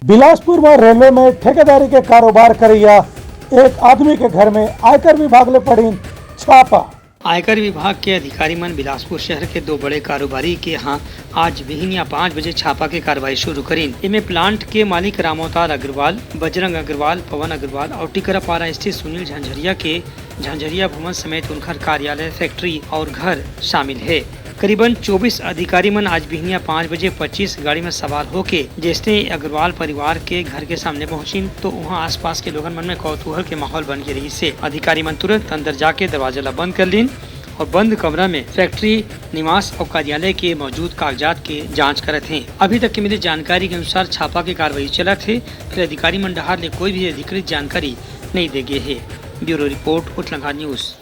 बिलासपुर में रेलवे में ठेकेदारी के कारोबार करिया एक आदमी के घर में आयकर विभाग ले पड़ी छापा। आयकर विभाग के अधिकारी मन बिलासपुर शहर के दो बड़े कारोबारी के यहाँ आज बिहनिया 5 बजे छापा के कार्रवाई शुरू करीन। इनमें प्लांट के मालिक रामोतार अग्रवाल, बजरंग अग्रवाल, पवन अग्रवाल और टिकरापारा स्थित सुनील झंझरिया के झंझरिया भवन समेत उनका कार्यालय, फैक्ट्री और घर शामिल है। करीबन 24 अधिकारी मन आज बिहनिया 5 बजे 25 गाड़ी में सवार होके जैसे अग्रवाल परिवार के घर के सामने पहुंचिन तो वहां आसपास के लोगन मन में कौतूहल के माहौल बन गई से अधिकारी मन तुरंत अंदर जाके दरवाजा ला बंद कर लीन और बंद कमरा में फैक्ट्री, निवास और कार्यालय के मौजूद कागजात के जांच करत हैं। अभी तक के मिली जानकारी के अनुसार छापा की कार्रवाई चलत है, फिर अधिकारी मन डहार ले कोई भी अधिकृत जानकारी नहीं दे गए है। Bureau report, Uttarakhand news.